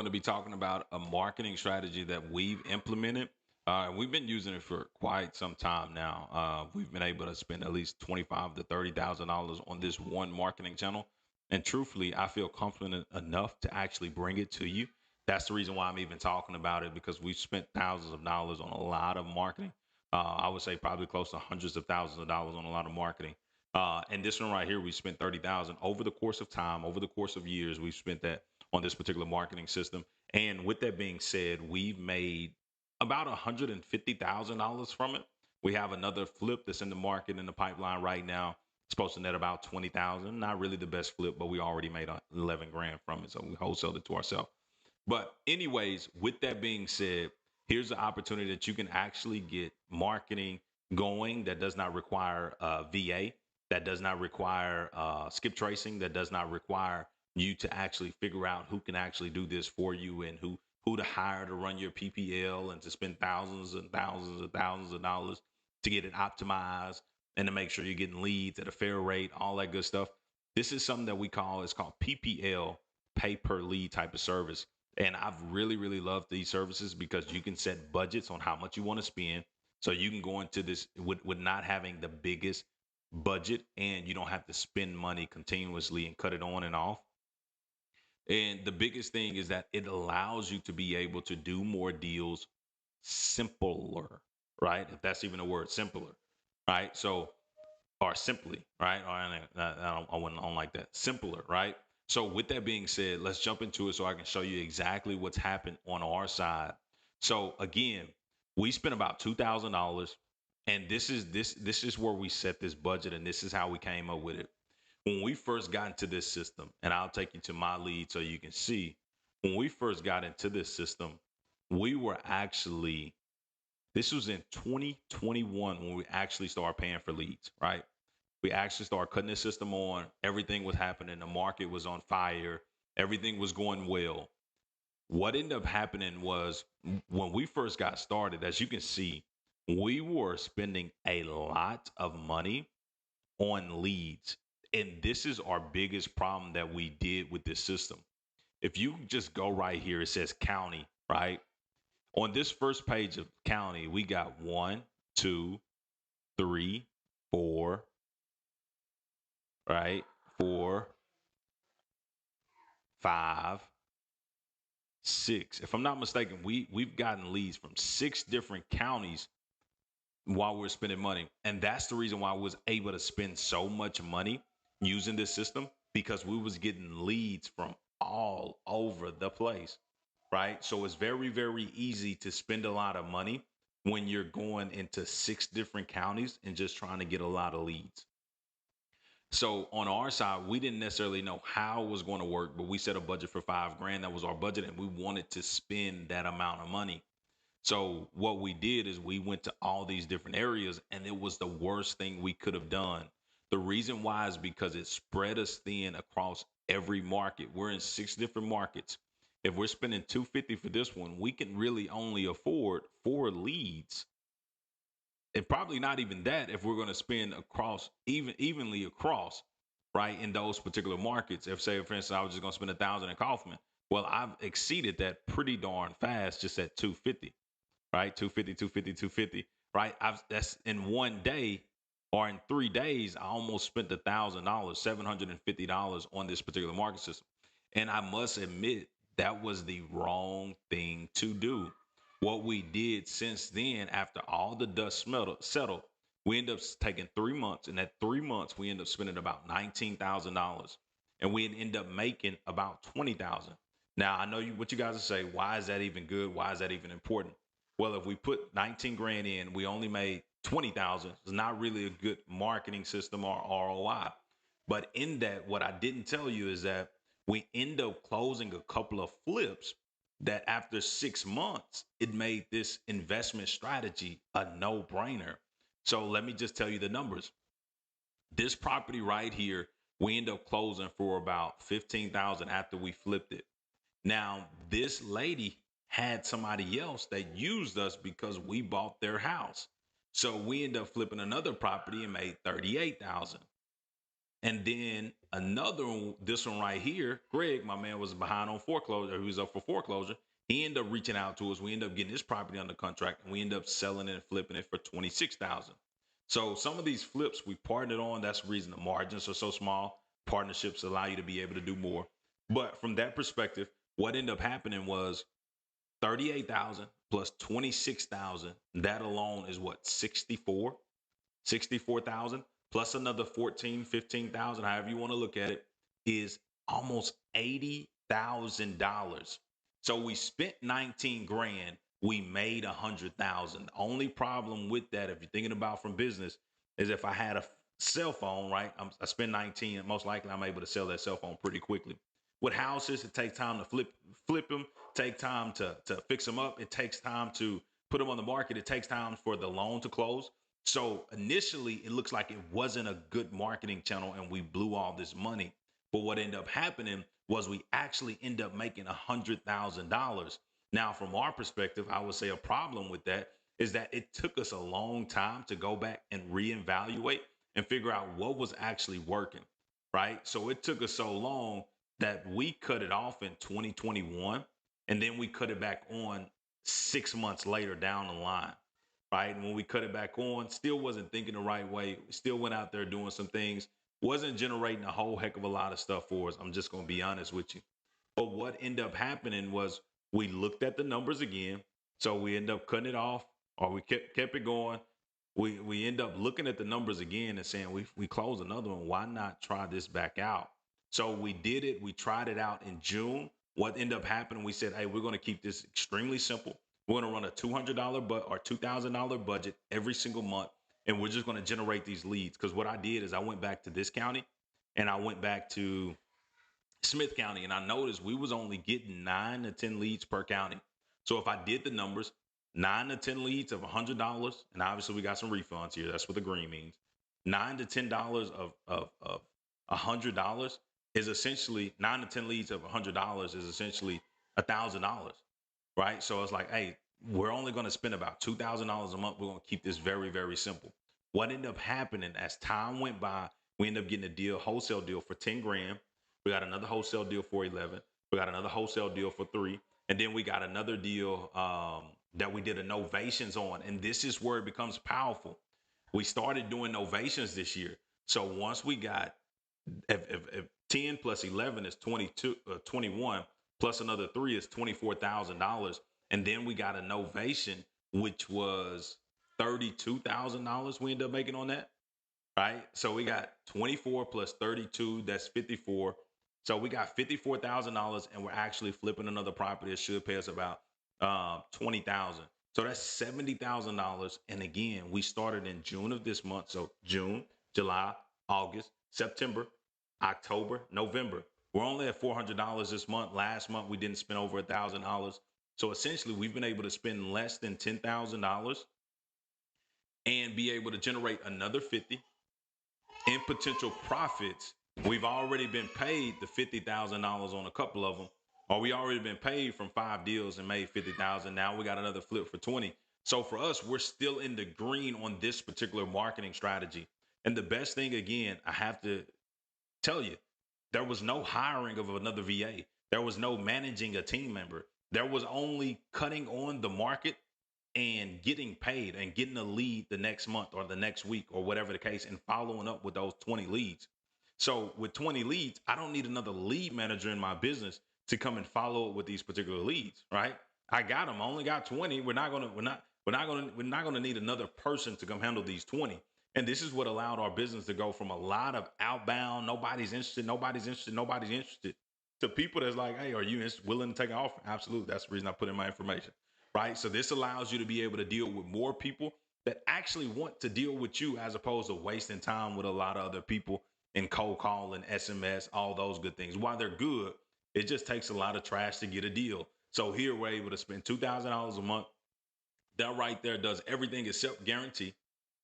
going to be talking about a marketing strategy that we've implemented. We've been using it for quite some time now. We've been able to spend at least $25,000 to $30,000 on this one marketing channel, and truthfully, I feel confident enough to actually bring it to you. That's the reason why I'm even talking about it, because we've spent thousands of dollars on a lot of marketing. I would say probably close to hundreds of thousands of dollars on a lot of marketing. And this one right here, we spent 30,000 over the course of time, over the course of years. We've spent that on this particular marketing system. And with that being said, we've made about $150,000 from it. We have another flip that's in the market in the pipeline right now. It's supposed to net about 20,000. Not really the best flip, but we already made 11 grand from it, so we wholesaled it to ourselves. But anyways, with that being said, here's the opportunity that you can actually get marketing going that does not require VA, that does not require skip tracing, that does not require you to actually figure out who can actually do this for you and who to hire to run your PPL and to spend thousands and thousands and thousands of dollars to get it optimized and to make sure you're getting leads at a fair rate, all that good stuff. This is something that we call, it's called PPL, pay per lead type of service. And I've really, really loved these services because you can set budgets on how much you want to spend. So you can go into this with not having the biggest budget, and you don't have to spend money continuously and cut it on and off. And the biggest thing is that it allows you to be able to do more deals simpler, right? If that's even a word, simpler, right? So, or simply, right? Or I wouldn't on like that. Simpler, right? So, with that being said, let's jump into it so I can show you exactly what's happened on our side. So, again, we spent about $2,000, and this is where we set this budget, and this is how we came up with it. When we first got into this system, and I'll take you to my lead so you can see, when we first got into this system, we were actually, this was in 2021 when we actually started paying for leads, right? We actually started cutting the system on. Everything was happening. The market was on fire. Everything was going well. What ended up happening was when we first got started, as you can see, we were spending a lot of money on leads. And this is our biggest problem that we did with this system. If you just go right here, it says county, right? On this first page of county, we got one, two, three, four, right? Four, five, six. If I'm not mistaken, we've gotten leads from six different counties while we're spending money. And that's the reason why I was able to spend so much money using this system, because we was getting leads from all over the place, right? So it's very, very easy to spend a lot of money when you're going into six different counties and just trying to get a lot of leads. So on our side, we didn't necessarily know how it was going to work, but we set a budget for 5 grand. That was our budget, and we wanted to spend that amount of money. So what we did is we went to all these different areas, and it was the worst thing we could have done. The reason why is because it spread us thin across every market. We're in six different markets. If we're spending 250 for this one, we can really only afford four leads, and probably not even that if we're going to spend across evenly across, right, in those particular markets. If, say, for instance, I was just going to spend 1,000 in Kaufman, well, I've exceeded that pretty darn fast just at 250, right? 250, 250, 250, right? That's in one day, or in 3 days, I almost spent $1,000, $750 on this particular market system. And I must admit, that was the wrong thing to do. What we did since then, after all the dust settled, we ended up taking 3 months. And that 3 months, we ended up spending about $19,000. And we end up making about 20,000. Now, I know what you guys will say, why is that even good? Why is that even important? Well, if we put 19 grand in, we only made 20,000. It's not really a good marketing system or ROI. But in that, what I didn't tell you is that we end up closing a couple of flips that after 6 months, it made this investment strategy a no brainer. So let me just tell you the numbers. This property right here, we end up closing for about 15,000 after we flipped it. Now, this lady had somebody else that used us because we bought their house. So we ended up flipping another property and made 38,000. And then another one, this one right here, Greg, my man, was behind on foreclosure. He was up for foreclosure. He ended up reaching out to us. We ended up getting his property under contract, and we ended up selling it and flipping it for 26,000. So some of these flips we partnered on. That's the reason the margins are so small. Partnerships allow you to be able to do more. But from that perspective, what ended up happening was 38,000 plus 26,000. That alone is what, 64,000 plus another 14, 15,000, however you want to look at it, is almost $80,000. So we spent 19 grand, we made 100,000. The only problem with that, if you're thinking about from business, is if I had a cell phone, right? I spend 19, and most likely I'm able to sell that cell phone pretty quickly. With houses, it takes time to flip them, take time to fix them up. It takes time to put them on the market. It takes time for the loan to close. So initially, it looks like it wasn't a good marketing channel and we blew all this money. But what ended up happening was we actually end up making $100,000. Now, from our perspective, I would say a problem with that is that it took us a long time to go back and reevaluate and figure out what was actually working, right? So it took us so long that we cut it off in 2021 and then we cut it back on 6 months later down the line, right? And when we cut it back on, still wasn't thinking the right way. Still went out there doing some things, wasn't generating a whole heck of a lot of stuff for us. I'm just going to be honest with you. But what ended up happening was we looked at the numbers again. So we end up cutting it off, or we kept it going. We end up looking at the numbers again and saying we closed another one. Why not try this back out? So we did it. We tried it out in June. What ended up happening? We said, hey, we're going to keep this extremely simple. We're going to run a $200 or $2,000 budget every single month, and we're just going to generate these leads. Because what I did is I went back to this county, and I went back to Smith County, and I noticed we was only getting 9 to 10 leads per county. So if I did the numbers, 9 to 10 leads of $100, and obviously we got some refunds here. That's what the green means. $9 to $10 of $100 is essentially 9 to 10 leads of $100 is essentially $1,000, right? So it's like, hey, we're only going to spend about $2,000 a month. We're going to keep this very, very simple. What ended up happening as time went by, we ended up getting a deal, wholesale deal for 10 grand. We got another wholesale deal for 11. We got another wholesale deal for 3. And then we got another deal that we did a novations on. And this is where it becomes powerful. We started doing novations this year. So once we got, if 10 plus 11 is 21, plus another 3 is $24,000. And then we got a novation, which was $32,000 we ended up making on that, right? So we got 24 plus 32, that's 54. So we got $54,000, and we're actually flipping another property that should pay us about 20,000. So that's $70,000. And again, we started in June of this month. So June, July, August, September, October, November. We're only at $400 this month. Last month we didn't spend over $1,000. So essentially, we've been able to spend less than $10,000 and be able to generate another 50 in potential profits. We've already been paid the $50,000 on a couple of them, or we already been paid from 5 deals and made 50,000. Now we got another flip for 20. So for us, we're still in the green on this particular marketing strategy. And the best thing, again, I have to tell you, there was no hiring of another VA. There was no managing a team member. There was only cutting on the market and getting paid and getting a lead the next month or the next week or whatever the case, and following up with those 20 leads. So with 20 leads, I don't need another lead manager in my business to come and follow up with these particular leads, right? I got them. I only got 20. We're not gonna need another person to come handle these 20. And this is what allowed our business to go from a lot of outbound, nobody's interested, to people that's like, hey, are you willing to take an offer? Absolutely. That's the reason I put in my information, right? So this allows you to be able to deal with more people that actually want to deal with you, as opposed to wasting time with a lot of other people in cold call and SMS, all those good things. While they're good, it just takes a lot of trash to get a deal. So here we're able to spend $2,000 a month. That right there does everything except guarantee.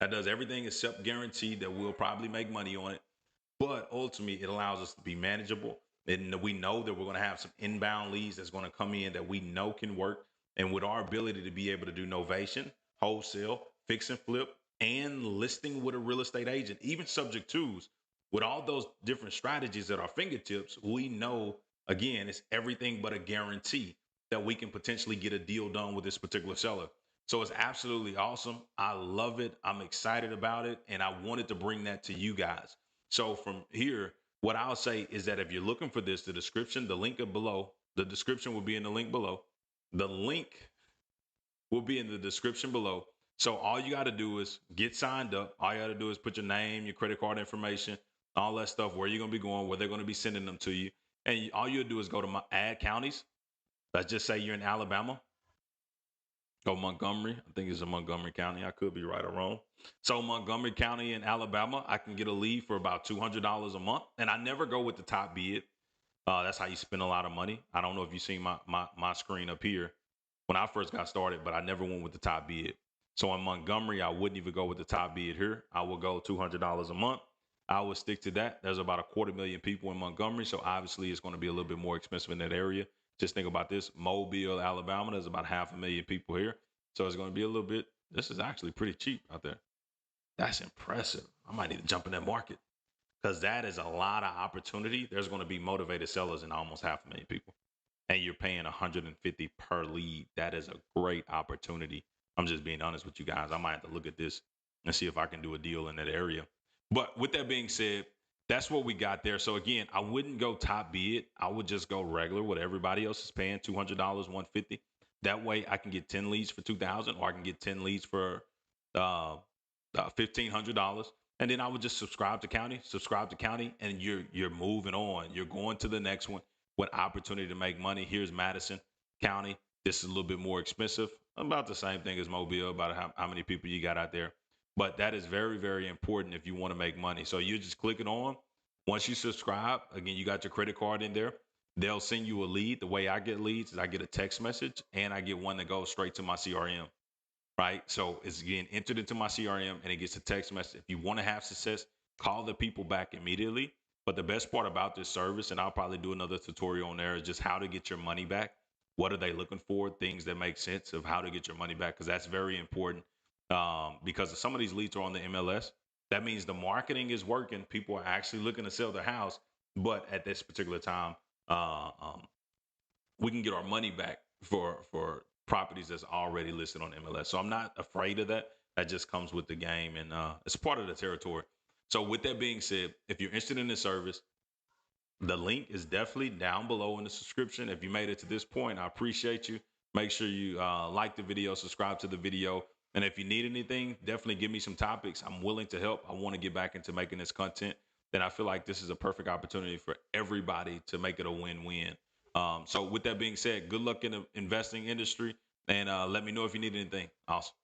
That does everything except guarantee that we'll probably make money on it. But ultimately, it allows us to be manageable. And we know that we're going to have some inbound leads that's going to come in that we know can work. And with our ability to be able to do novation, wholesale, fix and flip, and listing with a real estate agent, even subject twos, with all those different strategies at our fingertips, we know, again, it's everything but a guarantee that we can potentially get a deal done with this particular seller. So it's absolutely awesome. I love it. I'm excited about it. And I wanted to bring that to you guys. So from here, what I'll say is that if you're looking for this, the description, the link below, the description will be in the link below. The link will be in the description below. So all you got to do is get signed up. All you got to do is put your name, your credit card information, all that stuff, where you're going to be going, where they're going to be sending them to you. And all you'll do is go to my add counties. Let's just say you're in Alabama. Go Montgomery. I think it's in Montgomery County. I could be right or wrong. So Montgomery County in Alabama, I can get a lead for about $200 a month. And I never go with the top bid. That's how you spend a lot of money. I don't know if you've seen my screen up here when I first got started, but I never went with the top bid. So in Montgomery, I wouldn't even go with the top bid here. I would go $200 a month. I would stick to that. There's about 250,000 people in Montgomery, so obviously it's going to be a little bit more expensive in that area. Just think about this: Mobile, Alabama. There's about 500,000 people here, so it's going to be a little bit. This is actually pretty cheap out there. That's impressive. I might need to jump in that market because that is a lot of opportunity. There's going to be motivated sellers in almost 500,000 people, and you're paying 150 per lead. That is a great opportunity. I'm just being honest with you guys. I might have to look at this and see if I can do a deal in that area. But with that being said, that's what we got there. So again, I wouldn't go top bid. I would just go regular, what everybody else is paying, $200, 150. That way I can get 10 leads for 2,000, or I can get 10 leads for $1,500. And then I would just subscribe to county, and you're moving on. You're going to the next one with opportunity to make money. Here's Madison County. This is a little bit more expensive, about the same thing as Mobile, about how many people you got out there. But that is very, very important if you want to make money. So you just click it on. Once you subscribe, again, you got your credit card in there. They'll send you a lead. The way I get leads is I get a text message, and I get one that goes straight to my CRM. Right. So it's getting entered into my CRM, and it gets a text message. If you want to have success, call the people back immediately. But the best part about this service, and I'll probably do another tutorial on there, is just how to get your money back. What are they looking for? Things that make sense of how to get your money back, because that's very important. Because if some of these leads are on the MLS, that means the marketing is working. People are actually looking to sell their house. But at this particular time, uh, um, we can get our money back for properties that's already listed on MLS. So I'm not afraid of that. That just comes with the game, and it's part of the territory. So with that being said, if you're interested in this service, the link is definitely down below in the subscription. If you made it to this point, I appreciate you. Make sure you like the video, subscribe to the video. And if you need anything, definitely give me some topics. I'm willing to help. I want to get back into making this content. Then I feel like this is a perfect opportunity for everybody to make it a win-win. So with that being said, good luck in the investing industry, and let me know if you need anything. Awesome.